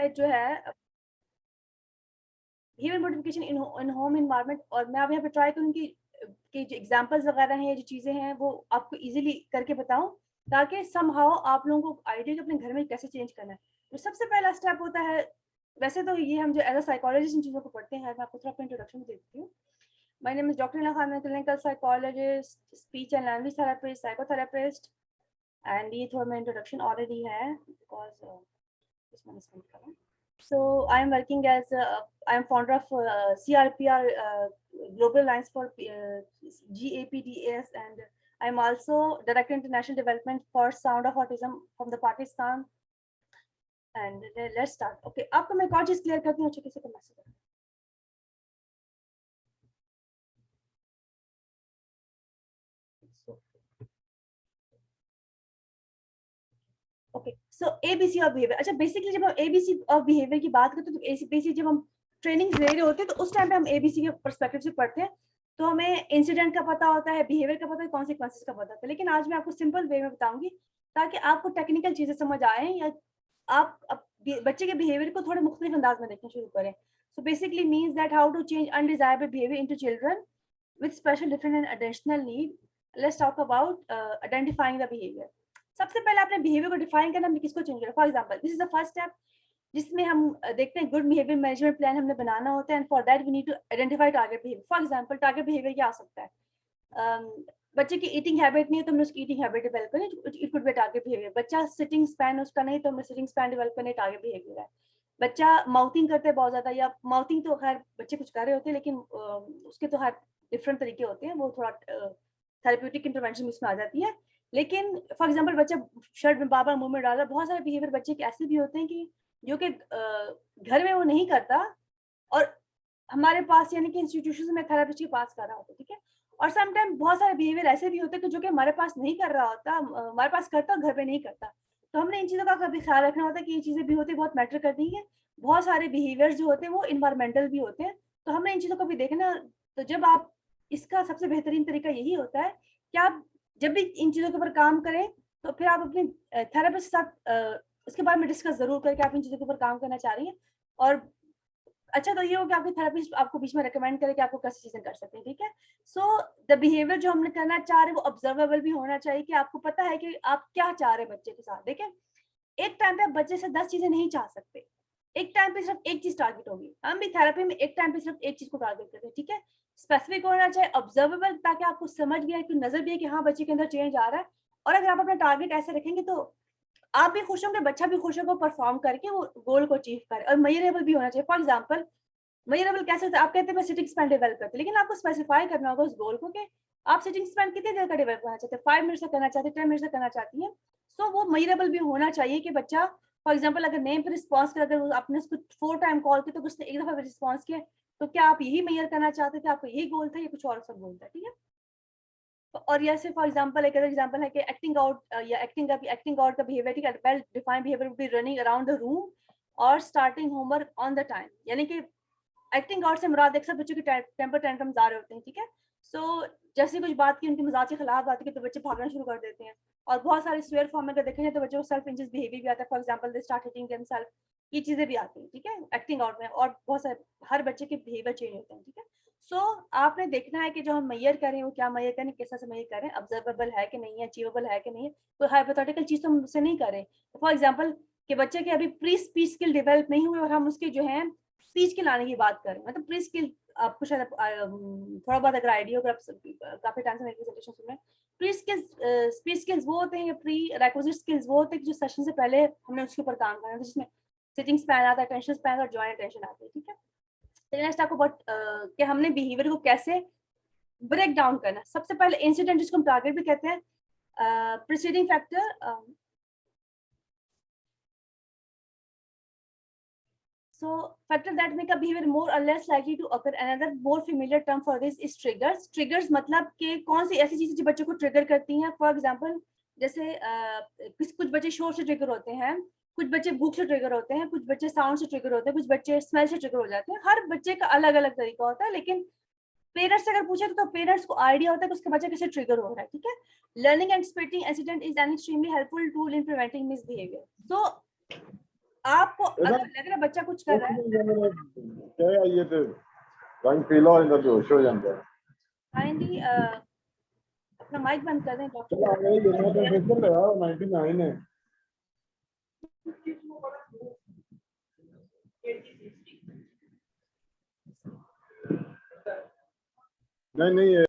जो है behaviour modification in home environment, और मैं अब यहाँ पे ट्राई करूँगी कि जो एग्जांपल्स वगैरह हैं, जो चीज़ें हैं, वो आपको इजीली करके बताऊँ, ताकि समहाउ आप लोगों को आइडिया कि अपने घर में कैसे चेंज करना है। तो सबसे पहला स्टेप होता है, वैसे तो ये हम जो एज अ साइकोलॉजिस्ट इन चीज़ों को पढ़ते हैं, मैं आपको थोड़ा अपना इंट्रोडक्शन दे देती हूँ। My name is doctor Neela Khan, clinical psychologist, speech and language therapist, psychotherapist, and ये थोड़ा मेरा इंट्रोडक्शन ऑलरेडी है because this one is coming. So I am working as I am founder of CRPR Global Alliance for GAPDAS, and I am also Director International Development for Sound of Autism from the Pakistan. And let's start. Okay, आपको मैं एक और चीज clear करती हूँ, अच्छे से message. Okay, so ABC of behaviour. अच्छा, बेसिकली जब हम एबीसी ऑफ बिहेवियर की बात करते हैं तो बेसिकली जब हम ट्रेनिंग ले रहे होते हैं तो उस टाइम पे हम एबीसी के पर्सपेक्टिव से पढ़ते हैं, तो हमें इंसिडेंट का पता होता है, बिहेवियर का पता है, कॉन्सिक्वेंसेस का पता होता है। लेकिन आज मैं आपको सिंपल वे में बताऊंगी ताकि आपको टेक्निकल चीजें समझ आए, या आप बच्चे के बिहेवियर को थोड़े मुख्तलिफ अंदाज में देखना शुरू करें। So basically means that how to change undesirable behaviour into children with special different and additional need. Let's talk about identifying the behavior. सबसे पहले अपने बिहेवियर को डिफाइन करना, किसको चेंज करना। For example, this is the first step जिसमें हम देखते हैं गुड बिहेवियर मैनेजमेंट प्लान हमने बनाना होता है, and for that we need to identify target behaviour. For example, target behaviour क्या आ सकता है? बच्चे की ईटिंग हैबिट नहीं है तो हमने उसकी ईटिंग हैबिट डेवलप करनी, it could be target behaviour. बच्चा सिटिंग स्पैन उसका नहीं तो हमें सिटिंग स्पैन डेवलप करने, टारगेट बिहेवियर है। बच्चा माउथिंग करते हैं बहुत ज्यादा, या माउथिंग तो खैर बच्चे कुछ कर रहे होते हैं लेकिन उसके तो हर डिफरेंट तरीके होते हैं, वो थोड़ा थेरेप्यूटिक इंटरवेंशन इसमें आ जाती है। लेकिन फॉर एग्जांपल बच्चा शर्ट में बार बार मुंह में डाल रहा है, बहुत सारे बिहेवियर बच्चे के ऐसे भी होते हैं कि जो कि घर में वो नहीं करता और हमारे पास यानी कि इंस्टीट्यूशन में थेरेपिस्ट के पास कर रहा होता है, ठीक है। और समटाइम बहुत सारे बिहेवियर ऐसे भी होते हैं कि जो कि हमारे पास नहीं कर रहा होता, हमारे पास करता और घर पे नहीं करता। तो हमने इन चीज़ों का कभी ख्याल रखना होता है कि ये चीज़ें भी होती है, बहुत मैटर करती हैं। बहुत सारे बिहेवियर्स जो होते हैं वो इन्वायरमेंटल भी होते हैं, तो हमने इन चीज़ों को भी देखना। तो जब आप इसका सबसे बेहतरीन तरीका यही होता है कि आप जब भी इन चीज़ों के ऊपर काम करें तो फिर आप अपने थेरेपिस्ट के साथ इसके बारे में डिस्कस ज़रूर करें कि आप इन चीज़ों के ऊपर काम करना चाह रही हैं। और अच्छा तो ये हो कि आपके थेरेपिस्ट आपको बीच में रिकमेंड करे कि आपको कैसी चीजें कर सकते हैं, ठीक है। सो द बिहेवियर जो हमने करना चाह रहे हैं वो ऑब्जर्वेबल भी होना चाहिए कि आपको पता है कि आप क्या चाह रहे हैं बच्चे के साथ। देखें, एक टाइम पे आप बच्चे से 10 चीजें नहीं चाह सकते, एक टाइम पे सिर्फ एक चीज टारगेट होगी। हम भी थेरेपी में एक टाइम पे सिर्फ एक चीज को टारगेट करते हैं, ठीक है। स्पेसिफिक होना चाहिए, ऑब्जर्वेबल, ताकि आपको समझ भी आए कि नजर भी है कि हाँ बच्चे के अंदर चेंज आ रहा है। और अगर आप अपना टारगेट ऐसे रखेंगे तो आप भी खुश होंगे, बच्चा भी खुश होगा, परफॉर्म करके वो गोल को अचीव करे। और मेजरेबल भी होना चाहिए। फॉर एग्जाम्पल, मेजरेबल कैसे होता है? आप कहते हैं मैं सिटिंग स्पैन डेवलप करते, लेकिन आपको स्पेसिफाई करना होगा उस गोल को कि आप सिटिंग स्पैन कितनी देर का डेवलप करना चाहते हैं, 5 मिनट से करना चाहते हैं, 10 मिनट से करना चाहती हैं। सो वो मेजरेबल भी होना चाहिए कि बच्चा फॉर एग्जांपल अगर नेम पे रिस्पांस कर, अगर आपने उसको 4 टाइम कॉल किया तो उसने एक दफा रिस्पांस किया, तो क्या आप यही मेजर करना चाहते थे? आपको यही गोल था या कुछ और सब गोल था, ठीक है। और जैसे फॉर एग्जांपल एक एग्जांपल है कि एक्टिंग आउट या एक्टिंग आउट का बिहेवियर, ठीक है। Well defined behaviour would be running around the room और starting homework on the time. यानी कि एक्टिंग आउट से मुराद अक्सर बच्चों के टेम्पर टेंट्रम्स आ रहे होते हैं, ठीक है। सो जैसे कुछ बात की उनकी मजाक के खिलाफ आती है तो बच्चे भागना शुरू कर देते हैं। और बहुत सारे स्वेयर फॉर्म में अगर देखें तो बच्चों को सेल्फ इंजस बिहेवियर भी आता है। For example they start hitting themself, ये चीजें भी आती हैं, ठीक है, एक्टिंग आउट में। और बहुत सारे हर बच्चे के बिहेवियर चेंज होते हैं, ठीक है। सो आपने देखना है कि जो हम मेजर करें वो क्या मेजर करें, किस तरह से मेजर करें, ऑब्जर्वेबल है कि नहीं है, अचीवेबल है कि नहीं है। तो हाइपोथेटिकल चीज तो हम उससे नहीं करें। फॉर एग्जांपल कि बच्चे के अभी प्री स्पीच स्किल डेवलप नहीं हुए और हम उसके जो है स्पीच के लाने की बात करें, मतलब प्री स्किल आपको शायद थोड़ा बहुत अगर आइडिया होगा, काफी टाइम से मेरी प्रेजेंटेशन सुन रहे हैं। प्री स्किल्स स्पीच स्किल्स वो होते हैं, प्री रिक्विजिट स्किल्स वो होते हैं जो सेशन से पहले हमने उसके ऊपर काम करना है, जिसमें सिटिंग स्पैन आता है, अटेंशन स्पैन और जॉइंट अटेंशन आती है, ठीक है। नेक्स्ट आपको बहुत कि हमने बिहेवियर को कैसे ब्रेक डाउन करना। सबसे पहले इंसिडेंट, जिसको हम टारगेट भी कहते हैं, preceding factor. So factor that make a behavior more or less likely to occur. Another more familiar term for this is triggers. Triggers मतलब कि कौन सी ऐसी चीजें जो बच्चों को ट्रिगर करती हैं। फॉर एग्जांपल जैसे कुछ बच्चे शोर से ट्रिगर होते हैं, कुछ बच्चे भूख से ट्रिगर होते हैं, कुछ बच्चे साउंड से ट्रिगर होते हैं, कुछ बच्चे स्मेल से ट्रिगर हो जाते हैं। हर बच्चे का अलग अलग तरीका होता है, लेकिन पेरेंट्स अगर पूछे तो पेरेंट्स को आइडिया होता है कि उसका बच्चा कैसे ट्रिगर हो रहा है, ठीक है। Learning and splitting incident is an extremely helpful tool in preventing misbehaviour. So आपको अगर लग रहा है बच्चा कुछ कर रहा है, क्या ये तो रंग पीला हो जाता है, बेहोश हो जाता है। काइंडली अपना माइक बंद कर दें डॉक्टर। चलो आगे ये ना प्रोफेसर है 99 है। नहीं नहीं ये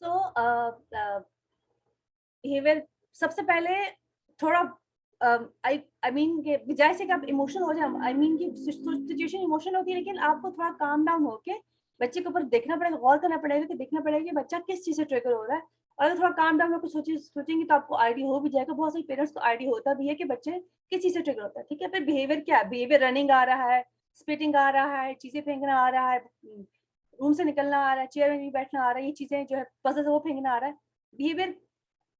सो बिहेवियर सबसे पहले थोड़ा आई मीन के बजाय से कि आप इमोशनल हो जाए, आई मीन की सिचुएशन इमोशनल होती है, लेकिन आपको थोड़ा काम डाउन होके बच्चे के ऊपर देखना पड़ेगा, गौर करना पड़ेगा कि देखना पड़ेगा कि बच्चा किस चीज से ट्रिगर हो रहा है। और अगर थोड़ा काम डाउन होकर सोचेंगे तो आपको आइडिया हो भी जाएगा। बहुत सारे पेरेंट्स को आइडिया होता भी है कि बच्चे किस चीज से ट्रिगर होता है, ठीक है। फिर बिहेवियर क्या है, बिहेवियर रनिंग आ रहा है, स्पिटिंग आ रहा है, चीजें फेंकना आ रहा है, रूम से निकलना आ रहा है, चेयर में नहीं बैठना आ रहा है, ये चीजें जो है पजल वो फेंकना आ रहा है। बिहेवियर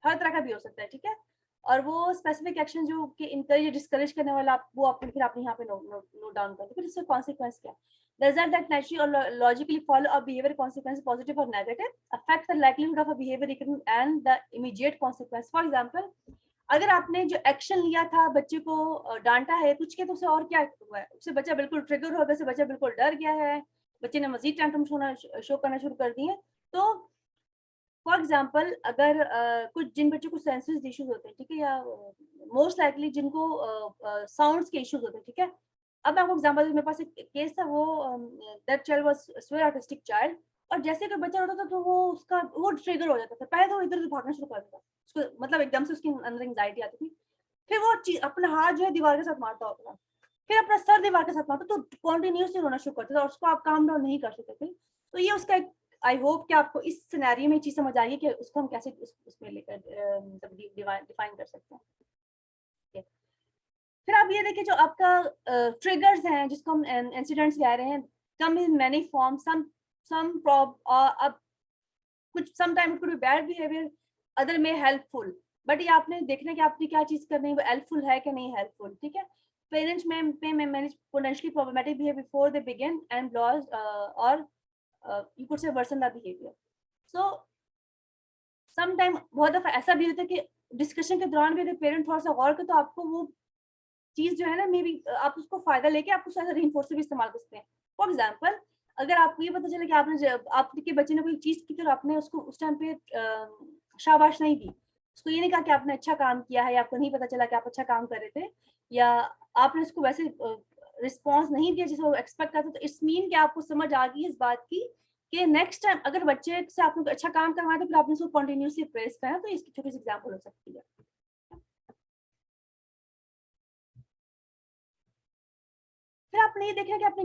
हर तरह का भी हो सकता है, ठीक है। और वो स्पेसिफिक एक्शन जो कि इनकरेज डिस्करेज करने वाला आप वो आप फिर आपने यहाँ पे नोट डाउन कर दो। फिर इसका कॉन्सिक्वेंस क्या है, the result that naturally or logically follow a behavior consequence positive or negative affect the likelihood of a behavior and the immediate consequence. For example, अगर आपने जो एक्शन लिया था, बच्चे को डांटा है कुछ के, तो उसे और क्या हुआ है, उससे बच्चा बिल्कुल ट्रिगर हो गया, बच्चा बिल्कुल डर गया है, बच्चे ने मजीद टैंट्रम शो करना शुरू कर दिए। तो फॉर एग्जाम्पल अगर कुछ जिन बच्चों को सेंसर्स इश्यूज होते हैं, ठीक है, या मोस्ट लाइकली जिनको साउंड्स के इश्यूज होते हैं, ठीक है। अब मैं आपको एग्जांपल, मेरे पास एक केस था, वो that child was very autistic child, और जैसे कोई बच्चा होता था तो वो उसका वो ट्रिगर हो जाता था। पहले तो इधर उधर भागना शुरू कर देता, उसको मतलब एकदम से उसके अंदर एंजाइटी आती थी। फिर वो अपना हाथ जो है दीवार के साथ मारता होता था, फिर अपना सर दीवार के साथ मारता, तो कॉन्टिन्यूसली रोना शुरू करता था और उसको आप काम डाउन नहीं कर सकते थे। तो ये उसका एक, आई होप कि आपको इस सिनेरियो में चीज समझ आई है कि उसको हम कैसे उसमें लेकर डिफाइन कर सकते हैं। फिर आप ये देखिए, जो आपका ट्रिगर्स हैं जिसको हम इंसिडेंट्स कह रहे हैं, कम इन मेनी फॉर्म, सम अब कुछ sometime it could be bad behaviour, other में हेल्पफुल, बट ये आपने देखना कि आपने क्या चीज करनी है, वो हेल्पफुल है कि नहीं हेल्पफुल, ठीक है। पेरेंट्स में manage potentially problematic behaviour before they begin and loss और you could say worsen the behavior. So sometime बहुत दफा ऐसा भी होता है कि डिस्कशन के दौरान भी अगर पेरेंट थोड़ा सा गौर करे तो आपको वो चीज जो है ना, मे बी आप उसको फायदा लेके आप उसको रीइंफोर्स भी इस्तेमाल कर सकते हैं। फॉर एग्जाम्पल, अगर आपको ये पता चले कि आपने आपके बच्चे ने कोई चीज की तो आपने उसको उस टाइम पे शाबाश नहीं दी, उसको ये नहीं कहा कि आपने अच्छा काम किया है, या आपको नहीं पता चला कि आप अच्छा काम कर रहे थे, या आपने उसको वैसे रिस्पॉन्स नहीं दिया जैसे वो एक्सपेक्ट करते, तो इट्स मीन कि आपको समझ आ गई इस बात की कि नेक्स्ट टाइम अगर बच्चे से आपने अच्छा काम करवाया तो फिर आपने उसको कंटिन्यूसली प्रेस करना। तो इसकी छोटी सी एग्जांपल हो सकती है। फिर आपने ये देखना कि आपने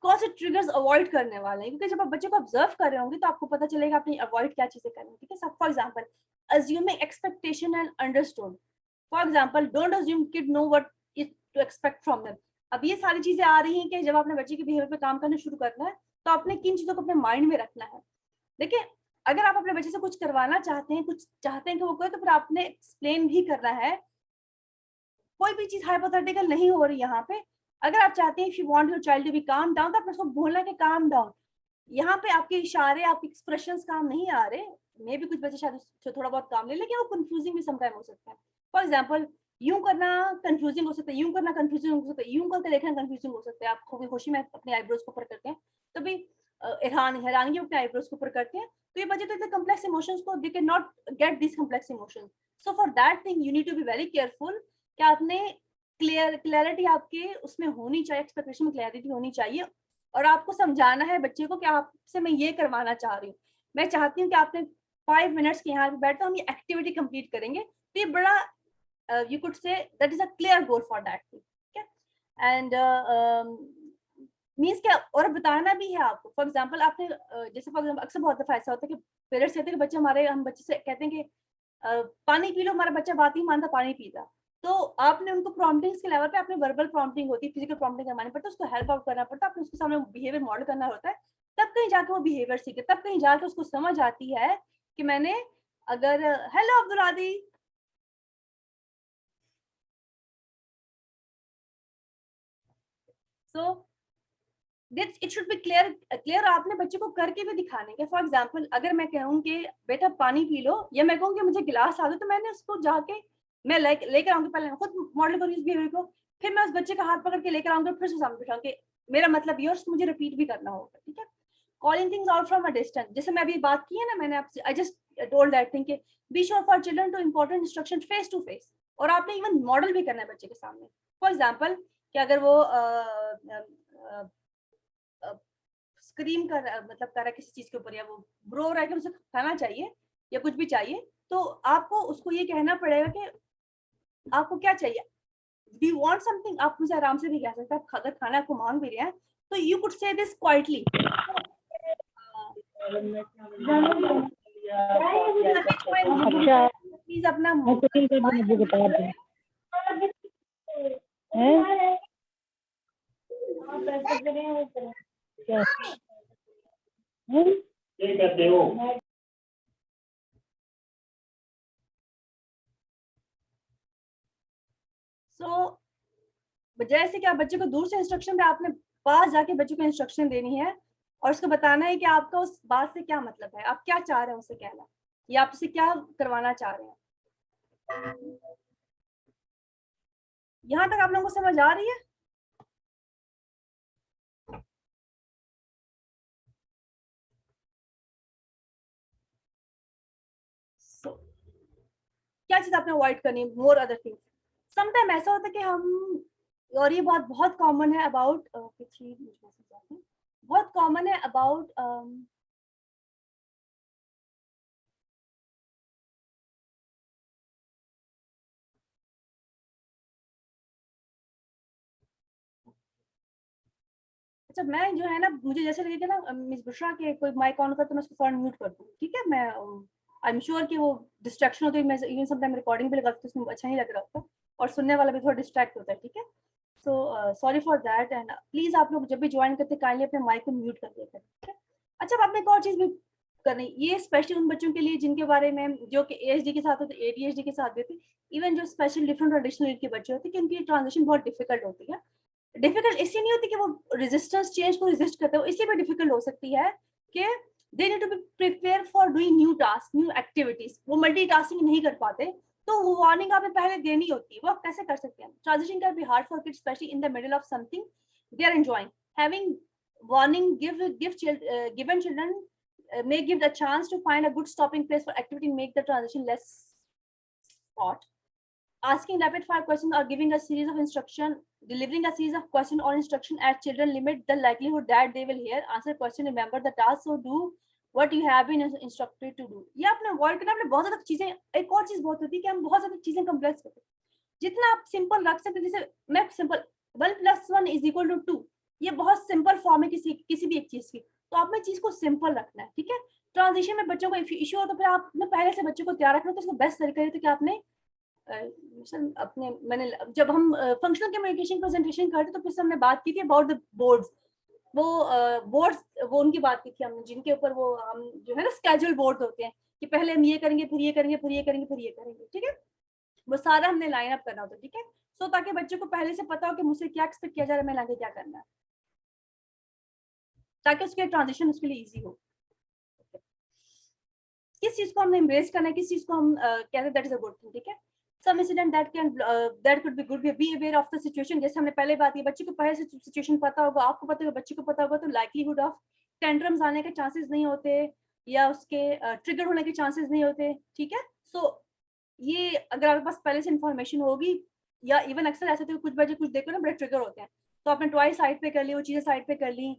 कौन से ट्रिगर्स अवॉइड करने वाले हैं, क्योंकि जब आप बच्चे को ऑब्जर्व कर रहे होंगे तो आपको पता चलेगा आपने अवॉइड क्या चीजें करनी है, ठीक है। For example, assuming expectation and understood. For example, don't assume kid know what is to expect from them. अब ये सारी चीजें आ रही हैं कि जब आपने बच्चे के बिहेवियर पे काम करना शुरू करना है तो आपने किन चीजों को अपने माइंड में रखना है। देखिए, अगर आप अपने बच्चे से कुछ करवाना चाहते हैं, कुछ चाहते हैं कि वो करे, तो फिर आपने एक्सप्लेन भी करना है। कोई भी चीज हाइपोथेटिकल नहीं हो रही यहाँ पे। अगर आप चाहते हैं, if you want your child to be calm down, तो आपने उसको बोलना है कि काम डाउन। यहाँ पे आपके इशारे, आपके एक्सप्रेशंस काम नहीं आ रहे। मे भी कुछ बच्चे शायद थोड़ा बहुत काम ले, लेकिन वो कंफ्यूजिंग भी समटाइम हो सकता है। फॉर एग्जांपल, यूं करना कंफ्यूजिंग हो सकता है, यूं करना कंफ्यूजिंग हो सकता है, यूं करके देखना कंफ्यूजिंग हो सकता है। आप खूब खुशी में अपने आईब्रोज को ऊपर करते हैं तो भी हैरानगी अपने आईब्रोज को ऊपर करते हैं, तो ये बच्चे तो इतने कम्प्लेक्स इमोशंस को they can not get this complex emotions. So for that thing you need to be very careful कि आपने क्लैरिटी आपके उसमें होनी चाहिए, एक्सपेक्टेशन में क्लैरिटी होनी चाहिए, और आपको समझाना है बच्चे को कि आपसे मैं ये करवाना चाह रही हूँ, मैं चाहती हूँ कि आपने 5 मिनट्स के यहाँ पे बैठो, हम ये एक्टिविटी कंप्लीट करेंगे। तो ये बड़ा you could say that is a clear goal for that, ठीक है। एंड मीन्स क्या, और बताना भी है आपको। फॉर एग्जाम्पल, आपने जैसे फॉर एग्जाम्पल अक्सर बहुत दफा ऐसा होता है कि पेरेंट्स कहते हैं कि बच्चे हमारे, हम बच्चे से कहते हैं कि पानी पी लो, हमारा बच्चा बात ही मानता, पानी पीता। तो आपने उनको प्रॉम्प्टिंग्स के लेवल पे आपने वर्बल प्रॉम्प्टिंग होती है, फिजिकल प्रॉम्प्टिंग करवानी पड़ता है, उसको हेल्प आउट करना पड़ता है, आपने उसके सामने बिहेवियर मॉडल करना होता है, तब कहीं जाके वो बिहेवियर सीखे, तब कहीं जाके उसको समझ आती है कि मैंने अगर हेलो अब्दुल आदि, so it should be clear. आपने बच्चे को करके भी दिखाने के। फॉर एग्जाम्पल, अगर मैं कहूँ कि बेटा पानी पी लो, या मैं कहूँ कि मुझे गिलास आ दो, तो मैंने उसको जाके मैं लेकर आऊंगी, पहले मैं खुद मॉडल करूंगी इस बिहेवियर को, फिर मैं उस बच्चे का हाथ पकड़ के लेकर आऊंगी, फिर से सामने बिठाऊंगी, मेरा मतलब ये, और उसको मुझे रिपीट भी करना होगा, ठीक है। Calling things out from a distance, जैसे मैं अभी बात की है ना, मैंने आपसे, I just told that thing कि be sure for children to important instruction face to face, और आपने इवन मॉडल भी करना है बच्चे के सामने। फॉर एग्जाम्पल कि अगर वो स्क्रीम कर मतलब कर रहा है किसी चीज के ऊपर, या वो रो रहा है कि उसे खाना चाहिए या कुछ भी चाहिए, तो आपको उसको ये कहना पड़ेगा कि आपको क्या चाहिए, डू यू वांट समथिंग, आप मुझे आराम से भी कह सकते हैं, आप अगर खाना आपको मांग भी रहे हैं तो you could say this quietly, please अपना सो जैसे कि आप बच्चे को दूर से इंस्ट्रक्शन दे, आपने पास जाके बच्चे को इंस्ट्रक्शन देनी है और उसको बताना है कि आपका उस बात से क्या मतलब है, आप क्या चाह रहे हैं उससे कहना, या आप उससे क्या करवाना चाह रहे हैं। यहाँ तक आप लोगों को समझ आ रही है? क्या चीज आपने अवॉइड करनी है, मोर अदर थिंग्स। समटाइम ऐसा होता है कि हम, और ये बहुत बहुत कॉमन है अबाउट, बहुत कॉमन है अबाउट अच्छा, मैं जो है ना, मुझे जैसे लगेगा ना मिस बुशरा के कोई माइक ऑन कर तो मैं उसको फौरन म्यूट कर दूँ, ठीक है। मैं आई एम श्योर कि वो डिस्ट्रैक्शन होती है, मैं इवन समटाइम रिकॉर्डिंग भी लगाती हूँ, उसमें अच्छा नहीं लग रहा होता और सुनने वाला भी थोड़ा डिस्ट्रैक्ट होता है, ठीक है। So sorry for that, and please आप लोग जब भी ज्वाइन करते काइंडली अपने माइक को म्यूट कर दिया करें, ठीक है। अच्छा, अब आपने एक और चीज भी करनी, ये स्पेशली उन बच्चों के लिए जिनके बारे में, जो कि एएचडी के साथ होते, एडीएचडी के साथ होते, इवन जो स्पेशल डिफरेंट ट्रेडिशनल नीड के बच्चे होते हैं, कि उनकी ट्रांजिशन बहुत डिफिकल्ट होती है। डिफिकल्ट इसलिए नहीं होती कि वो रेजिस्टेंस चेंज को रेजिस्ट करते हो, इसी में डिफिकल्ट हो सकती है कि they need to be prepare for doing new task, new activities, वो मल्टीटास्किंग नहीं कर पाते, तो वो वार्निंग आपने पहले देनी होती है। वो आप कैसे कर सकते हैं? Transition can be hard for kids specially in the middle of something they are enjoying, having warning given children may give the chance to find a good stopping place for activity and make the transition less hot. Asking rapid fire questions or giving a series of instruction, delivering a series of question or instruction at children limit the likelihood that they will hear, answer question, remember the task, so do what you have been instructed to do. ये आपने avoid करना, आपने बहुत ज्यादा चीजें, एक और चीज बहुत होती है कि हम बहुत ज्यादा चीजें कम्प्लेक्स करते हैं, जितना आप सिंपल रख सकते, जैसे मैं सिंपल 1 + 1 = 2, ये बहुत सिंपल फॉर्म है किसी भी एक चीज की, तो आपने चीज को सिंपल रखना है, ठीक है। ट्रांजिशन में बच्चों को इश्यू हो तो फिर आप पहले से बच्चों को तैयार रखना, तो इसको बेस्ट तरीका है तो कि आपने अपने, मैंने जब हम फंक्शनल कम्युनिकेशन प्रेजेंटेशन करते तो फिर हमने बात की थी अबाउट द बोर्ड्स, वो बोर्ड्स, वो उनकी बात की थी हमने, जिनके ऊपर वो हम जो है ना स्केड्यूल बोर्ड होते हैं, कि पहले हम ये करेंगे, फिर ये करेंगे, फिर ये करेंगे, फिर ये करेंगे, ठीक है। वो सारा हमने लाइन अप करना होता है, ठीक है। सो ताकि बच्चे को पहले से पता हो कि मुझसे क्या एक्सपेक्ट किया जा रहा है, मैं आगे क्या करना है, ताकि उसके ट्रांजिशन उसके लिए इजी हो। किस चीज को हमने एम्ब्रेस करना है, किस चीज को हम कहते हैं that is a good thing, ठीक है। Some incident that can that could be good, be aware of the situation, जैसे हमने पहले बात की, बच्चे को पहले से सिचुएशन पता होगा, आपको पता होगा, बच्चे को पता होगा, तो लाइक्लीहुड ऑफ टेंट्रम्स आने के चांसेस नहीं होते, या उसके ट्रिगर होने के चांसेस नहीं होते, ठीक है। सो ये अगर आपके पास पहले से इंफॉर्मेशन होगी, या इवन अक्सर ऐसे तो कुछ बच्चे कुछ देखो ना बड़े ट्रिगर होते हैं, तो आपने ट्वाइस साइड पे कर ली, वो चीजें साइड पे कर ली,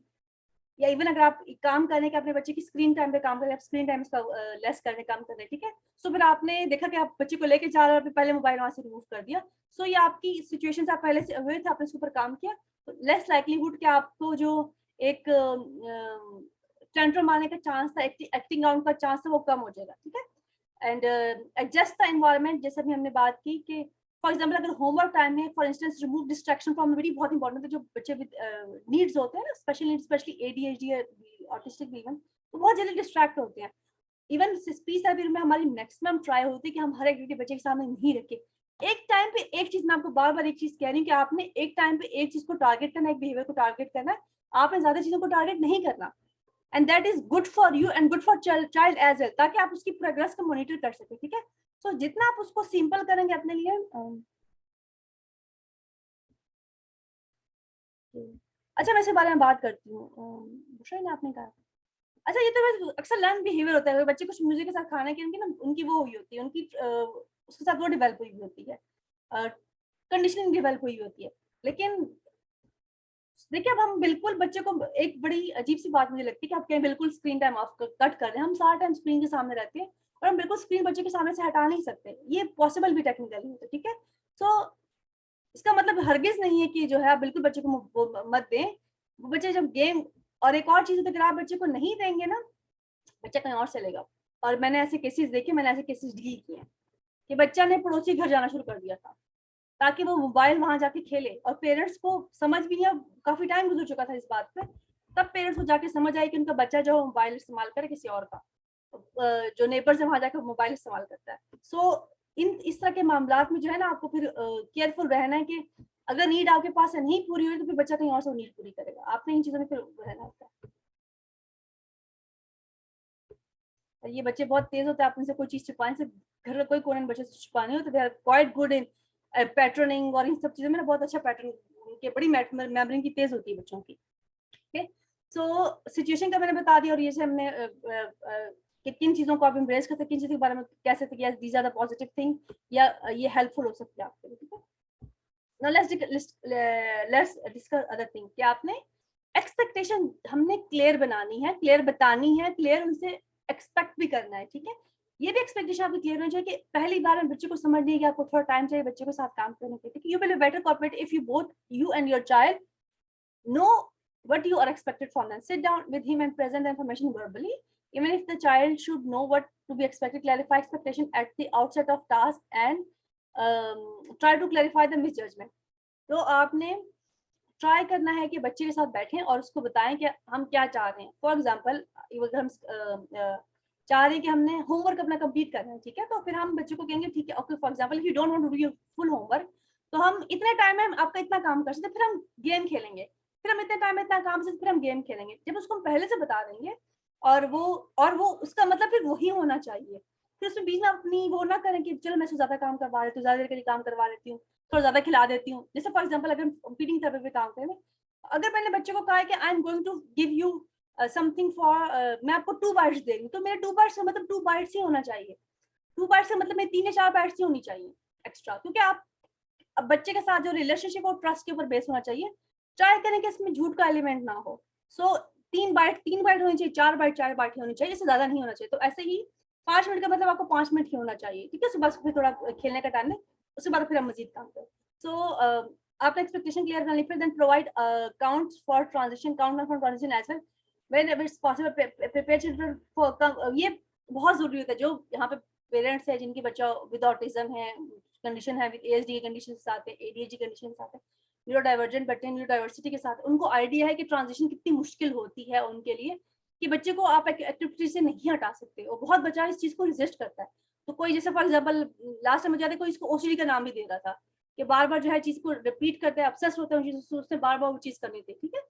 या इवन अगर आप काम करने के अपने बच्चे की स्क्रीन टाइम पे काम कर रहे हैं, आप स्क्रीन टाइम इसका लेस करने काम कर रहे हैं, ठीक है। सो फिर आपने देखा कि आप बच्चे को लेके जा रहे हो, पहले मोबाइल वहां से रिमूव कर दिया, सो ये आपकी सिचुएशन आप पहले से हुए थे, आपने इसके ऊपर काम किया, तो लेस लाइकलीहुड कि आपको जो एक टेंट्रम आने का चांस था, एक्टिंग आउट का चांस था, वो कम हो जाएगा, ठीक है। एंड एडजस्ट द एनवायरमेंट, जैसे भी हमने बात की कि फॉर एग्जाम्पल अगर होमवर्क टाइम है, for instance remove distraction from, very बहुत इंपॉर्टेंट है, जो बच्चे विद नीड्स होते हैं ना, स्पेशल नीड्स, स्पेशली एडीएचडी या ऑटिस्टिक भी, इवन तो बहुत जल्दी डिस्ट्रैक्ट होते हैं। इवन स्पीच थेरेपी में हमारी मैक्सिमम ट्राई होती है कि हम हर एक्टिविटी बच्चे के सामने नहीं रखें, एक टाइम पे एक चीज, मैं आपको बार बार एक चीज कह रही हूँ कि आपने एक टाइम पे एक चीज को टारगेट करना, एक बिहेवियर को टारगेट करना है, आपने ज्यादा चीजों को टारगेट नहीं करना, and that is good for you and good for child as well, ताकि आप उसकी प्रोग्रेस को मॉनिटर कर सके, ठीक है। सो जितना आप उसको सिंपल करेंगे अपने लिए अच्छा मैं इसके बारे में बात करती हूँ। बुशरा ने आपने कहा अच्छा ये तो अक्सर लर्न बिहेवियर होता है, बच्चे कुछ म्यूजिक के साथ खाने की उनकी ना उनकी वो हुई होती है, उनकी उसके साथ वो डेवलप हुई होती है, कंडीशनिंग डेवलप हुई होती है। लेकिन देखिए अब हम बिल्कुल बच्चे को, एक बड़ी अजीब सी बात मुझे लगती है कि आप कहीं बिल्कुल स्क्रीन टाइम ऑफ कट कर रहे हैं। हम सारा टाइम स्क्रीन के सामने रहते हैं और हम बिल्कुल स्क्रीन बच्चे के सामने से हटा नहीं सकते, ये पॉसिबल भी टेक्निकली होता है, ठीक है। सो इसका मतलब हरगिज नहीं है कि जो है आप बिल्कुल बच्चे को मत दें। वो बच्चे जब गेम, और एक और चीज होती है, अगर आप बच्चे को नहीं देंगे ना, बच्चा कहीं और चलेगा। और मैंने ऐसे केसेस देखे, मैंने ऐसे केसेस डील किए हैं कि बच्चा ने पड़ोसी घर जाना शुरू कर दिया था ताकि वो मोबाइल वहां जाके खेले, और पेरेंट्स को समझ भी नहीं, काफी टाइम गुजर चुका था इस बात पे, तब पेरेंट्स को जाके समझ आई कि उनका बच्चा जो मोबाइल इस्तेमाल करे किसी और का, जो नेबर से वहां जाकर मोबाइल इस्तेमाल करता है। सो इस तरह के मामलात में जो है ना, आपको फिर केयरफुल रहना है कि अगर नीड आपके पास नहीं पूरी हुई तो फिर बच्चा कहीं और से नीड पूरी करेगा, आपने इन चीजों में फिर रहना होता है। ये बच्चे बहुत तेज होते हैं, आप उनसे कोई चीज छुपाने से, घर का कोई कोने में बच्चे से छुपाने होते, they are quite good in patterning और इन सब चीजों में ना बहुत अच्छा पैटर्न, उनके बड़ी मेमोरी की तेज होती है बच्चों की। ओके, सो सिचुएशन का मैंने बता दिया, और ये से हमने कि किन चीजों को आप एम्ब्रेस करते हैं, किन चीजों के बारे में कह सकते हैं these are the positive thing, या ये हेल्पफुल हो सकती है आपके लिए, ठीक है। Now let's discuss other thing कि आपने एक्सपेक्टेशन हमने क्लियर बनानी है, क्लियर बतानी है, क्लियर उनसे एक्सपेक्ट भी करना है, ठीक है। ये भी एक्सपेक्टेशन आपकी क्लियर होनी चाहिए कि पहली बार में बच्चे को समझ नहीं है कि आपको थोड़ा टाइम चाहिए बच्चे के साथ काम करने के लिए। You will be better corporate if you both, you and your child, know what you are expected from them. Sit down with him and present the information verbally. Even if the child should know what to be expected, clarify expectation at the outset of task and try to clarify the misjudgment. तो आपने try करना है कि बच्चे के साथ बैठें और उसको बताएं कि हम क्या चाह रहे हैं। फॉर एग्जाम्पल अगर हम चाह रहे हैं कि हमने होमवर्क अपना कंप्लीट करना है, ठीक है, तो फिर हम बच्चे को कहेंगे ठीक है, okay, for example if you don't want to do your full homework, तो हम इतने टाइम में आपका इतना काम कर सकते, फिर हम गेम खेलेंगे, फिर हम इतने टाइम में इतना काम से, फिर हम गेम खेलेंगे। जब उसको हम पहले से बता देंगे और वो उसका मतलब फिर वही होना चाहिए। फिर उसमें बीच में अपनी वो ना करें कि चलो मैं ज्यादा काम करवा लेती हूँ, ज्यादा देर के लिए काम करवा लेती हूँ, थोड़ा ज्यादा खिला देती हूँ। जैसे फॉर एग्जाम्पल अगर फीडिंग थेरेपी पे काम करें, अगर मैंने बच्चे को कहा है कि I am going to give you something for, मैं आपको 2 बाइट्स दे रही हूँ, तो मेरे 2 बाइट्स का मतलब 2 बाइट्स ही होना चाहिए। 2 बाइट्स का मतलब मेरे 3 या 4 बाइट्स ही होनी चाहिए एक्स्ट्रा, क्योंकि आप अब बच्चे के साथ जो रिलेशनशिप और ट्रस्ट के ऊपर बेस होना चाहिए। ट्राई करें कि इसमें झूठ का एलिमेंट ना हो। सो 3 बाइट होनी चाहिए, 4 बाइट होनी चाहिए, इससे ज्यादा नहीं होना चाहिए। तो ऐसे ही 5 मिनट का मतलब आपको 5 मिनट ही होना चाहिए, ठीक है। सुबह फिर थोड़ा खेलने का टाइम है, उसके बाद फिर हम मजीद काम करें। सो आपने एक्सपेक्टेशन क्लियर करनी, फिर then provide counts for transition, count for transition as well whenever it's possible, prepare children for, ये बहुत जरूरी होता है। जो यहाँ पे पेरेंट्स है जिनके बच्चा विद ऑटिज्म है, कंडीशन है, विद एएसडी कंडीशन के साथ है, एडीएचडी कंडीशन के साथ है, न्यूरो डाइवर्जेंट बच्चे न्यूरो डाइवर्सिटी के साथ, उनको आइडिया है कि ट्रांजिशन कितनी मुश्किल होती है उनके लिए, कि बच्चे को आप एक्टिविटी से नहीं हटा सकते, और बहुत बच्चा इस चीज को रेजिस्ट करता है। तो कोई जैसे फॉर एग्जाम्पल लास्ट टाइम मुझे कोई इसको ओसीडी का नाम भी दे रहा था कि बार बार जो है चीज को रिपीट करते हैं, ऑब्सेस होते हैं उससे बार बार वो चीज करनी थी, ठीक है।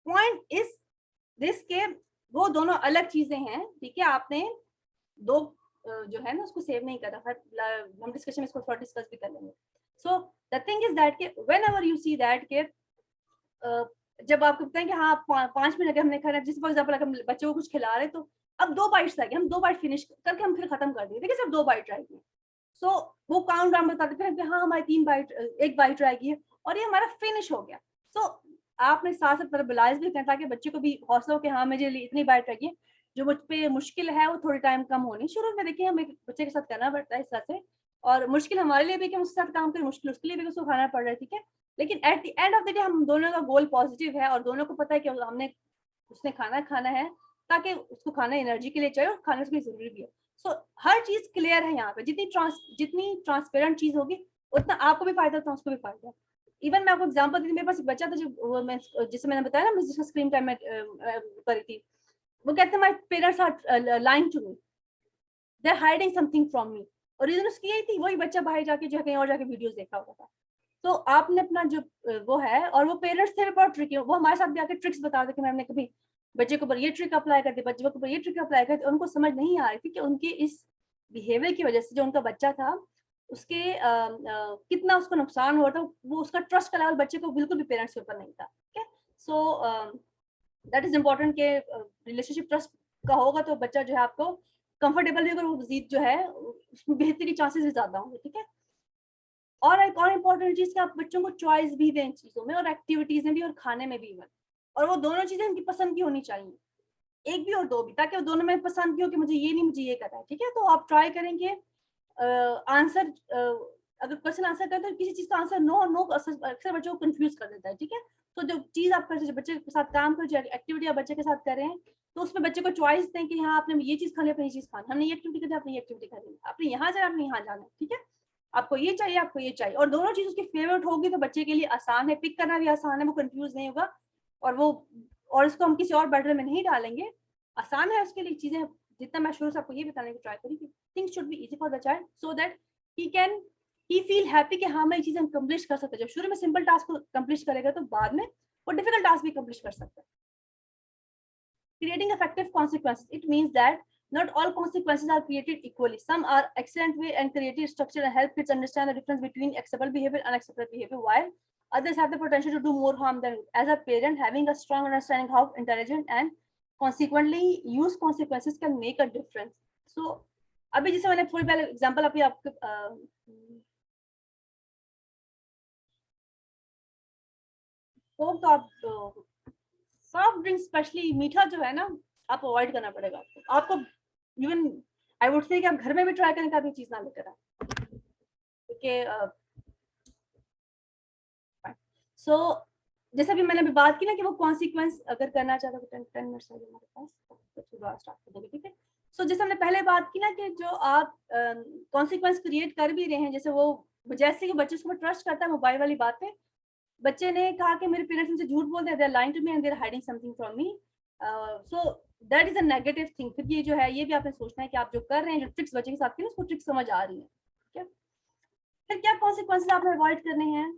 पॉइंट इज दिस के वो दोनों अलग चीजें हैं, ठीक है। आपने दो जो है ना उसको सेव नहीं करा, हम डिस्कशन में इसको थोड़ा डिस्कस भी कर लेंगे। So the thing is that के व्हेनेवर यू सी दैट के जब आपको पता है कि हाँ 5 मिनट हमने खाना, जिस फॉर एग्जाम्पल अगर बच्चों को कुछ खिला रहे तो अब 2 बाइट्स रह गए, हम 2 बाइट फिनिश करके हम फिर खत्म कर दिए, देखिए सिर्फ 2 बाइट रह गई। सो वो काउंट डाउन बताते फिर हाँ हमारी 3 बाइट, 1 बाइट रह गई है और ये हमारा फिनिश हो गया। सो आपने साथ साथ रियलाइज भी करना ताकि बच्चे को भी हौसला हो कि हाँ मुझे इतनी बाइट रह गई है, जो मुझ पे मुश्किल है वो थोड़ी टाइम कम होनी। शुरू में देखिए हमें बच्चे के साथ करना पड़ता है इस तरह से, और मुश्किल हमारे लिए भी कि हम उसके साथ काम करें, मुश्किल उसके लिए भी उसको खाना पड़ रहा है, ठीक है। लेकिन at the end of the day हम दोनों का गोल पॉजिटिव है और दोनों को पता है कि हमने उसने खाना है ताकि उसको खाना एनर्जी के लिए चाहिए और खाना उसके लिए जरूरी भी है। सो हर चीज क्लियर है यहाँ पे, जितनी ट्रांसपेरेंट चीज होगी उतना आपको भी फायदा उतना उसको भी फायदा। इवन मैं आपको एग्जांपल दी थी, मेरे पास एक बच्चा था जो मैं जिसे मैंने बताया ना, मैं जिसका स्क्रीन टाइम में करी थी, वो कहते my parents are lying to me, they are hiding something from me, और रीजन उसकी यही थी, वही बच्चा बाहर जाके जो है कहीं और जाके वीडियोस देख रहा होता था। तो आपने अपना जो वो है, और वो पेरेंट्स थे बहुत ट्रिकी, वो हमारे साथ भी आके ट्रिक्स बता देते कि मैंने कभी बच्चे के ऊपर ये ट्रिक अप्लाई कर दी, बच्चे के ऊपर ये ट्रिक अप्लाई कर दी, उनको समझ नहीं आ रही थी कि उनकी इस बिहेवियर की वजह से जो उनका बच्चा था उसके कितना उसको नुकसान हुआ था, वो उसका ट्रस्ट का लेवल बच्चे को बिल्कुल भी पेरेंट्स के ऊपर नहीं था। ठीक है, सो दैट इज इम्पोर्टेंट कि रिलेशनशिप ट्रस्ट का होगा तो बच्चा जो है आपको कंफर्टेबल भी होगा, वो मजीद जो है उसमें बेहतरी के चांसेस भी ज्यादा होंगे। ठीक है, और एक और इम्पोर्टेंट चीज कि आप बच्चों को चॉइस भी दें चीजों में और एक्टिविटीज में भी और खाने में भी इवन, और वो दोनों चीजें उनकी पसंद की होनी चाहिए, एक भी और दो भी, ताकि वो दोनों में पसंद की हो कि मुझे ये नहीं मुझे ये करना है। ठीक है, तो आप ट्राई करेंगे आंसर, अगर क्वेश्चन आंसर करते तो किसी चीज का आंसर नो और नो अक्सर बच्चों को कंफ्यूज कर देता है। ठीक है, तो जो चीज आप करते बच्चे के साथ काम कर, जो एक्टिविटी आप बच्चे के साथ कर रहे हैं, तो उसमें बच्चे को चॉइस दें कि हाँ आपने ये चीज खानी, आपने ये चीज खानी, हमने ये एक्टिविटी करनी, आपने ये एक्टिविटी करनी, आपने यहाँ जाना, आपने यहाँ जाना। ठीक है, आपको ये चाहिए, आपको ये चाहिए, और दोनों चीज उसकी फेवरेट होगी तो बच्चे के लिए आसान है, पिक करना भी आसान है, वो कंफ्यूज नहीं होगा, और वो, और इसको हम किसी और बैटल में नहीं डालेंगे, आसान है उसके लिए चीजें। जितना मैं शुरू से आपको ये बताने की ट्राई करी कि things should be easy for the child so that he feel happy कि हाँ मैं ये चीजें कंप्लीट कर सकता है। जब शुरू में सिंपल टास्क को कंप्लीट करेगा तो बाद में वो डिफिकल्ट टास्क भी कंप्लीट कर सकता है। Creating effective consequences, it means that not all consequences are created equally. Some are excellent way and creative structure and help kids understand the difference between acceptable behavior and unacceptable behavior, while others have the potential to do more harm than good. As a parent, having a strong understanding how intelligent and consequently use consequences can make a difference. So अभी जैसे मैंने थोड़ी पहले example अभी आपको तो आप soft drink specially मीठा जो है ना आप अवॉइड करना पड़ेगा आपको। इवन आई वुड से कि आप घर में भी ट्राई करें कि आप ये चीज ना लेकर आए, क्योंकि सो जैसे भी मैंने अभी बात की ना कि वो कॉन्सिक्वेंस अगर करना चाहता तो 10 मिनट्स लगे हमारे पास तो दोबारा स्टार्ट कर देंगे। ठीक है, सो जैसे हमने पहले बात की ना कि जो आप कॉन्सिक्वेंस क्रिएट कर भी रहे हैं, जैसे वो जैसे कि बच्चे उसको ट्रस्ट करता है मोबाइल वाली बात पे, बच्चे ने कहा कि मेरे पेरेंट्स मुझे झूठ बोलते हैं, they are lying to me and they are hiding something from me, so that is a negative thing. फिर ये जो है ये भी आपने सोचना है कि आप जो कर रहे हैं, जो ट्रिक्स बच्चे के साथ की उसको ट्रिक्स समझ आ रही है। ठीक है, फिर क्या कॉन्सिक्वेंसेस आपने अवॉइड करने हैं?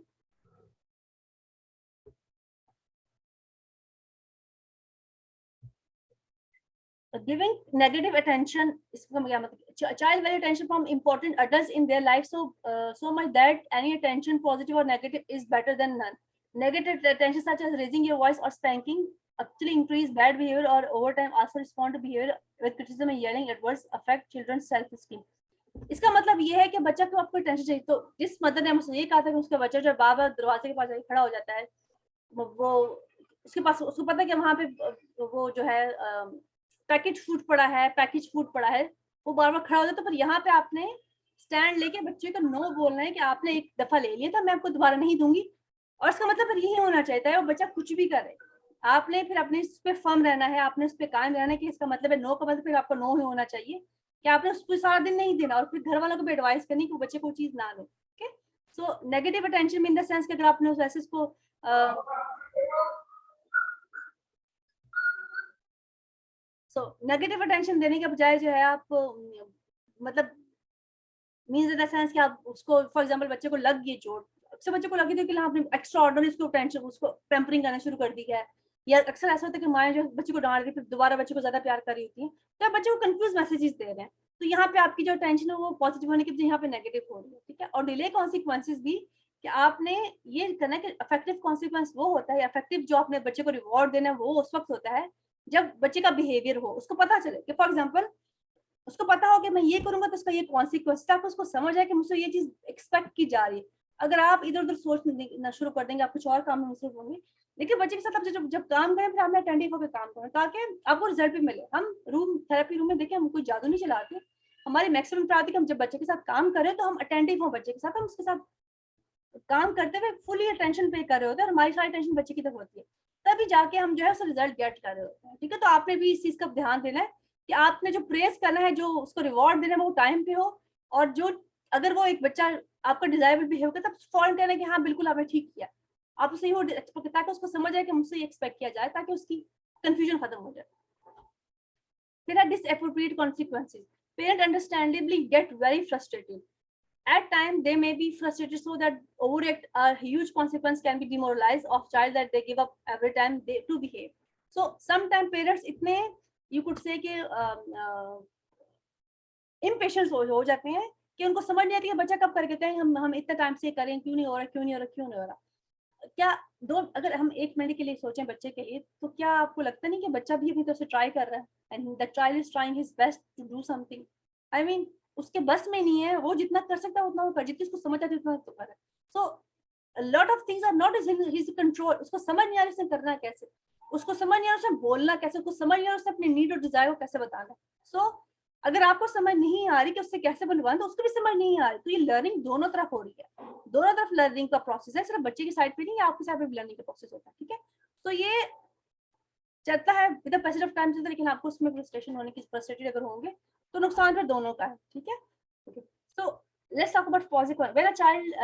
Giving negative attention, इसका क्या मतलब, child value attention from important adults in their life so much that any attention positive or negative is better than none. Negative attention such as raising your voice or spanking actually increase bad behavior or over time also respond to behavior with criticism and yelling at words affect children's self esteem. इसका मतलब ये है कि बच्चा को आपको tension चाहिए, तो जिस मदर ने मुझसे ये कहा था कि उसका बच्चा जो बार बार दरवाजे के पास जाके खड़ा हो जाता है, वो उसके पास उसको पता है कि वहां पे वो जो है पैकेज फूड पड़ा है, पैकेज फूड पड़ा है, वो बार बार खड़ा हो जाता है। तो फिर यहाँ पे आपने स्टैंड लेके बच्चे को नो बोलना है कि आपने एक दफा ले लिया था, मैं आपको दोबारा नहीं दूंगी, और इसका मतलब फिर यही होना चाहिए था वो बच्चा कुछ भी करे, आपने फिर अपने इस पे फर्म रहना है, आपने उस पे कायम रहना है कि इसका मतलब है नो का मतलब फिर आपको नो ही होना चाहिए, कि आपने उसको सारा दिन नहीं देना, और फिर घर वालों को भी एडवाइस करनी कि बच्चे को चीज ना दे। Okay, so negative attention in the sense कि अगर आपने उस ऐसे को नेगेटिव अटेंशन देने के बजाय जो है आप मतलब मीन्स इन द सेंस कि आप उसको फॉर एग्जांपल बच्चे को लग गई चोट, अक्सर बच्चे को लगी थी कि आपने एक्स्ट्रा ऑर्डिनरी उसको टेंशन उसको पैम्परिंग करना शुरू कर दी है, या अक्सर ऐसा होता है कि माएँ जो बच्चे को डांट रही फिर दोबारा बच्चे को ज्यादा प्यार कर रही होती है, तो आप बच्चे को कंफ्यूज मैसेजेस दे रहे हैं, तो यहाँ पे आपकी जो टेंशन है वो पॉजिटिव होने की बजाय यहाँ पे नेगेटिव हो रही है। ठीक है, और डिले कॉन्सिक्वेंसेज भी कि आपने ये करना कि इफेक्टिव कॉन्सिक्वेंस वो होता है, इफेक्टिव जो आपने बच्चे को रिवॉर्ड देना है वो उस वक्त होता है जब बच्चे का बिहेवियर हो, उसको पता चले कि फॉर एग्जाम्पल उसको पता हो कि मैं ये करूंगा तो उसका ये कॉन्सिक्वेंस, ताकि उसको समझ आए कि मुझसे ये चीज एक्सपेक्ट की जा रही है। अगर आप इधर उधर सोचना शुरू कर देंगे, आप कुछ और काम में मसरूफ होंगे, लेकिन बच्चे के साथ आप जब काम करें फिर आपने अटेंटिव होकर काम करें ताकि आपको रिजल्ट भी मिले। हम रूम थेरेपी रूम में देखें, हम कोई जादू नहीं चलाते, हमारी मैक्सिमम प्रायोरिटी कि हम जब बच्चे के साथ काम करें तो हम अटेंटिव हो बच्चे के साथ, हम उसके साथ काम करते हुए फुली अटेंशन पे कर रहे होते हैं और हमारी सारी टेंशन बच्चे की तरफ होती है, तभी जाके हम जो है उसका रिजल्ट गेट कर रहे होते हैं। ठीक है, तो आपने भी इस चीज का ध्यान देना है कि आपने जो प्रेस करना है, जो उसको रिवॉर्ड देना है वो टाइम पे हो, और जो अगर वो एक बच्चा आपका डिजायरेबल बिहेव करता है तब फौरन कहना कि हाँ बिल्कुल आपने ठीक किया, आप उसे वो ताकि उसको समझ आए कि मुझसे ये एक्सपेक्ट किया जाए, ताकि उसकी कंफ्यूजन खत्म हो जाए। फिर है disappropriate consequences. Parents understandably get very frustrated. At times, they may be frustrated so that overreact a huge consequence can be demoralized of child that they give up every time they to behave. So sometimes parents itne you could say कि impatience हो जाते हैं कि उनको समझ नहीं आती कि बच्चा कब करके कहें हम इतना टाइम से करें, क्यों नहीं हो रहा, क्यों नहीं हो रहा, क्यों नहीं हो रहा। क्या दो अगर हम 1 मिनट के लिए सोचें बच्चे के लिए, तो क्या आपको लगता नहीं कि बच्चा भी अपनी तरफ से ट्राई कर रहा है and the child is trying his best to do something. I mean उसके बस में नहीं है, वो जितना कर सकता है उतना वो कर, जितनी उसको समझ आती है उतना तो कर। सो a lot of things are not in his control। उसको समझ नहीं आ रहा उसने करना कैसे, उसको समझ नहीं आ रहा उसने बोलना कैसे, उसको समझ नहीं आ रहा उसने अपने नीड और डिजायर को कैसे बताना। सो अगर आपको समझ नहीं आ रही कि उससे कैसे बनवाना, तो उसको भी समझ नहीं आ रही, तो ये लर्निंग दोनों तरफ हो रही है, दोनों तरफ लर्निंग का प्रोसेस है, सिर्फ बच्चे की साइड पे नहीं, आपकी साइड पे भी लर्निंग का प्रोसेस होता है। ठीक है, तो ये चलता है with the passage of time चलता है, लेकिन आपको उसमें फ्रस्ट्रेशन होने की, फ्रस्ट्रेटेड अगर होंगे तो नुकसान फिर दोनों का है। ठीक है, so let's talk about positive when a child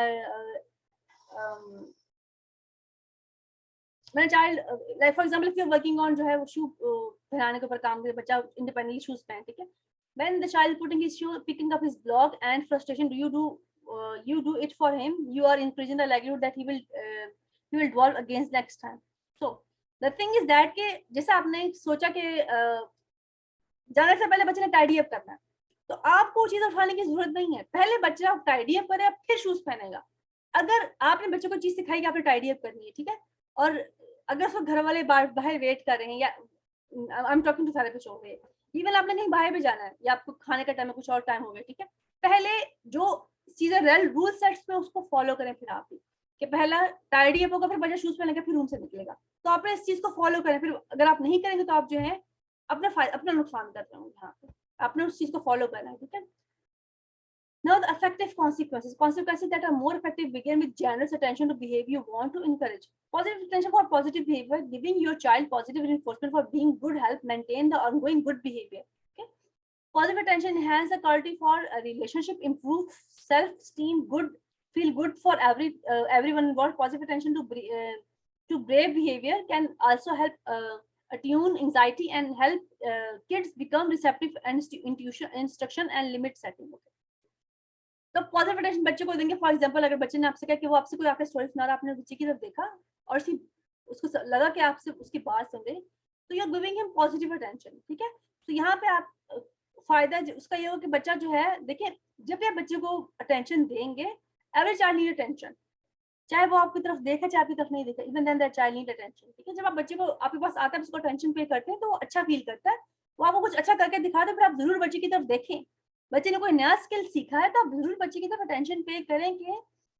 when a child like for example if you're working on जो है वो शू पहनाने के ऊपर काम करे, बच्चा इंडिपेंडेंटली शूज पहने। ठीक है, when the child putting his shoe, picking up his block and frustration, do you do it for him, you are increasing the likelihood that he will evolve against next time। so the thing is that कि जैसे आपने सोचा कि जाने से पहले बच्चे ने टाइडी अप करना है, तो आपको चीज उठाने की जरूरत नहीं है, पहले बच्चा टाइडी अप करे फिर शूज पहनेगा। अगर आपने बच्चे को चीज सिखाई कि आपने टाइडी अप करनी है, ठीक है, और अगर उसको घर वाले बाहर वेट कर रहे हैं, या I am talking to therapist हो गए, इवन आपने कहीं बाहर भी जाना है या आपको खाने का टाइम है, कुछ और टाइम हो गया, ठीक है, पहले जो चीजें रूल सेट्स में उसको फॉलो करें। फिर आप भी कि पहला टाइडी अप होगा, फिर बच्चा शूज पहनेगा, फिर रूम से निकलेगा, तो आपने इस चीज को फॉलो करें। फिर अगर आप नहीं करेंगे तो आप जो है अपना नुकसान कर रहे हो, यहाँ पे आपने उस चीज को फॉलो करना है। ठीक है, now the effective consequences that are more effective begin with generous attention to behavior you want to encourage. Positive attention for positive behavior, giving your child positive reinforcement for being good help maintain the ongoing good behavior. Okay, positive attention enhance the quality for a relationship, improve self-esteem, feel good for everyone involved. Positive attention to brave behavior can also help attune anxiety and help kids become receptive and instruction and limit setting. Okay, तो positive attention बच्चे को देंगे। For example अगर बच्चे ने आपसे कहा कि वो आपसे कोई आपका स्टोरी सुना रहा, आपने बच्चे की तरफ देखा और उसको लगा कि आपसे उसकी बात सुन रहे, तो you are giving him positive attention. ठीक है, तो यहाँ पे आप फायदा उसका ये हो कि बच्चा जो है, देखिए जब भी आप बच्चे को अटेंशन देंगे, एवरी चाइल्ड नीड अटेंशन, चाहे वो आपकी तरफ देखे चाहे आपकी तरफ नहीं देखे, even then that child need attention. ठीक है, जब आप बच्चे को आपके पास आता है, उसको अटेंशन पे करते हैं, तो वो अच्छा फील करता है, वो आपको कुछ अच्छा करके दिखा दे, फिर आप जरूर बच्चे की तरफ देखें। बच्चे ने कोई नया स्किल सीखा है तो आप जरूर बच्चे की तरफ अटेंशन पे करें कि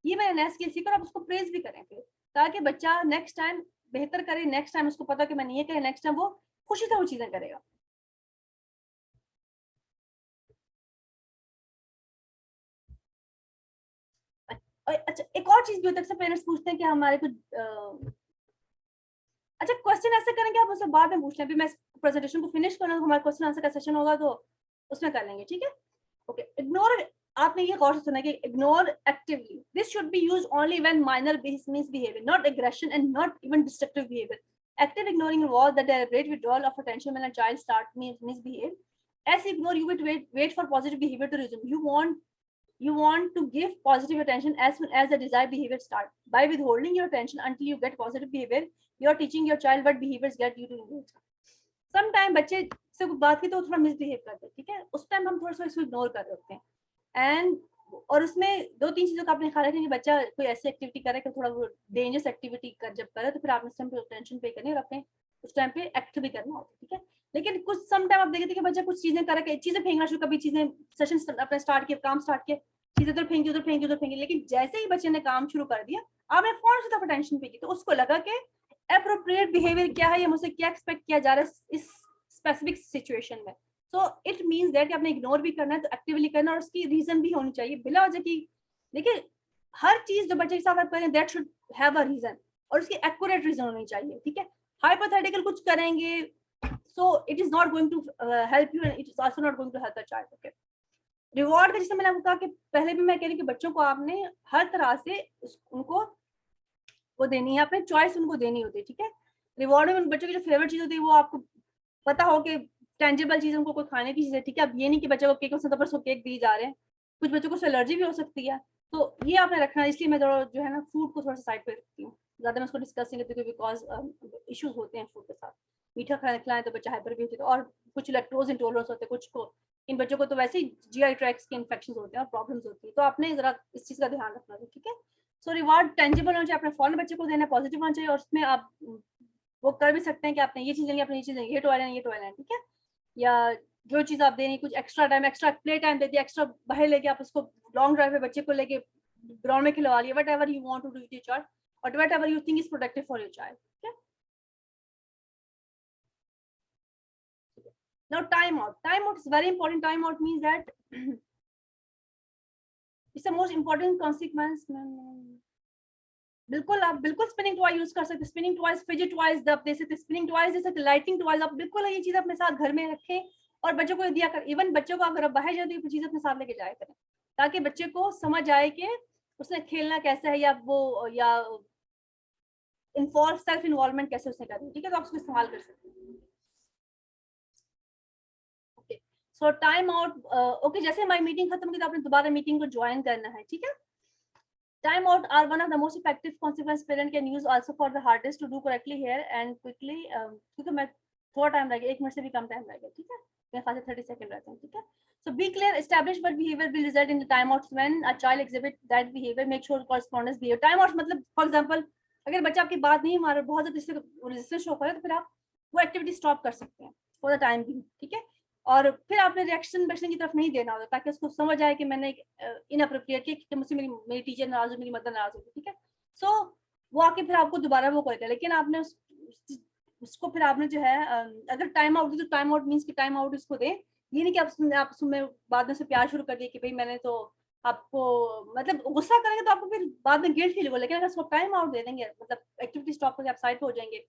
ये मैंने नया स्किल सीखा, और आप उसको प्रेज भी करें फिर, ताकि बच्चा नेक्स्ट टाइम बेहतर करे, नेक्स्ट टाइम उसको पता कि मैंने ये किया, नेक्स्ट टाइम वो खुशी से वो चीजें करेगा। अच्छा, एक और चीज भी होता है, अक्सर पेरेंट्स पूछते हैं कि हमारे कुछ अच्छा क्वेश्चन ऐसे करेंगे, आप मुझसे बाद में पूछ लें, अभी मैं प्रेजेंटेशन को फिनिश करूँ, हमारा क्वेश्चन आंसर का सेशन होगा तो उसमें कर लेंगे। ठीक है, ओके, इग्नोर, आपने ये गौर से सुना कि ignore actively, this should be used only when minor misbehaviour, not aggression and not even destructive behaviour. Active ignoring involves the deliberate withdrawal of attention when a child starts misbehave. As ignore, you will wait for positive behavior to resume. You want to give positive attention as soon as the desired behavior starts. By withholding your attention until you get positive behavior, you are teaching your child what behaviors get you to engage. Sometime बच्चे से बात की तो थोड़ा misbehave करते हैं, ठीक है, उस टाइम हम थोड़ा सा इसको इग्नोर कर रहे होते हैं, एंड और उसमें 2-3 चीजों का आपने ख्याल रखें कि बच्चा कोई ऐसी एक्टिविटी करे कि थोड़ा वो डेंजरस एक्टिविटी कर, जब करे तो फिर आपने उस टाइम पे टेंशन पे करनी और अपने उस टाइम पे एक्ट भी करना होता है। ठीक है, लेकिन कुछ सम टाइम आप देखते कि बच्चा कुछ चीजें करे, चीजें फेंकना शुरू, कभी चीजें सेशन अपने स्टार्ट किया, काम स्टार्ट किया, चीजें उधर फेंकी उधर फेंकी उधर फेंकी, लेकिन जैसे ही बच्चे ने काम शुरू कर दिया, आपने फौरन से अटेंशन पे की, तो उसको लगा कि एप्रोप्रिएट बिहेवियर क्या है, या मुझसे क्या एक्सपेक्ट किया जा रहा है इस स्पेसिफिक सिचुएशन में। सो इट मीन्स दैट आपने इग्नोर भी करना है तो एक्टिवली करना, और उसकी रीजन भी होनी चाहिए, बिना वजह की। देखिए हर चीज जो बच्चे के साथ आप करें, that should have a reason, और उसकी एक्यूरेट रीजन होनी चाहिए। ठीक है, हाइपोथेटिकल कुछ करेंगे, so it is not going to help you, and it is also not going to help the child. Okay, reward का, जैसे मैंने आपको कहा कि पहले भी मैं कह रही कि बच्चों को आपने हर तरह से उनको वो देनी है, आपने चॉइस उनको देनी होती है। ठीक है, रिवॉर्ड में बच्चों की जो फेवरेट चीज होती है वो आपको पता हो कि टेंजिबल चीज उनको कोई खाने की चीज है। ठीक है, अब ये नहीं कि बच्चे को केक पसंद है पर उसको केक दी जा रहे हैं, कुछ बच्चों को एलर्जी भी हो सकती है, तो ये आपने रखना है। इसलिए मैं थोड़ा जो है ना फूड को थोड़ा सा साइड पे रखती हूँ, ज्यादा मैं उसको डिस्कस नहीं करती, बिकॉज इश्यूज होते हैं फूड के साथ। मीठा खाना खिलाएं तो बच्चा हाइपर भी होती है, और कुछ लैक्टोज इंटॉलरेंस होते हैं, कुछ को इन बच्चों को तो वैसे ही जीआई ट्रैक्ट्स के इन्फेक्शन होते हैं और प्रॉब्लम्स होती है, तो आपने जरा इस चीज का ध्यान रखना है, ठीक है। सो रिवार्ड टेंजिबल होना चाहिए, अपने फौरन बच्चे को देना, पॉजिटिव होना चाहिए, और उसमें आप वो कर भी सकते हैं कि आपने ये चीज लेंगे, आपने ये चीज लेंगे, ये टॉय लेना, ये टॉय लेना, ठीक है। या जो चीज आप दे रही, कुछ extra time, extra play time दे दिया, एक्स्ट्रा बाहर लेके आप उसको लॉन्ग ड्राइव पे बच्चे को लेके ग्राउंड में खिलवा लिया, whatever you want to do with your child और whatever you think is productive for your child, ठीक है। Now time out. Time out is very important. Time out means that it's the most important consequence. बिल्कुल आप बिल्कुल spinning toy use कर सकते हैं, spinning toys, fidget toys आप दे सकते हैं, स्पिनिंग टॉयज जैसे लाइटिंग टॉयज, आप बिल्कुल ये चीज अपने साथ घर में रखें और बच्चों को दिया कर। इवन बच्चों को अगर आप बाहर जाते हैं चीज अपने साथ लेके जाया करें, ताकि बच्चे को समझ आए कि उसने खेलना कैसा है, या वो या इन्वॉल्व सेल्फ इन्वॉल्वमेंट कैसे उसने करनी, ठीक है। तो आप उसको इस्तेमाल कर सकते हैं। सो टाइम आउट, ओके, जैसे हमारी मीटिंग खत्म की तो आपने दोबारा मीटिंग को ज्वाइन करना है, ठीक है। Time out are one of the most effective consequences parent can use also for the hardest to do correctly here and quickly, क्योंकि मैं थोड़ा टाइम लगेगा, 1 मिनट से भी कम टाइम लगेगा, ठीक है, मेरे पास 30 सेकंड रहते हैं, ठीक है। So be clear, establish what behavior will result in the timeouts when a child exhibit that behavior, make sure correspondence behavior. Timeouts मतलब for example अगर बच्चा आपकी बात नहीं मान रहा, बहुत ज्यादा रेजिस्टेंस शो करे, तो फिर आप वो एक्टिविटी स्टॉप कर सकते हैं फॉर द टाइम बीइंग, ठीक है। और फिर आपने रिएक्शन बच्चे की तरफ नहीं देना होता, ताकि उसको समझ आए कि मैंने इनअप्रोप्रिएट किया, कि मुझसे मेरी टीचर नाराज हो, मेरी मदर नाराज होगी, ठीक है। सो वो आके फिर आपको दोबारा वो करेगा, लेकिन आपने उसको फिर आपने जो है अगर टाइम आउट तो टाइम आउट मीन्स कि टाइम आउट उसको दें, ये नहीं कि आप उसमें बाद में से प्यार शुरू कर दिए कि भाई मैंने तो आपको मतलब गुस्सा करेंगे तो आपको फिर बाद में गिल्ट फील होगा, लेकिन अगर उसको टाइम आउट दे देंगे, मतलब एक्टिविटी स्टॉप करके आप साइड पे हो जाएंगे,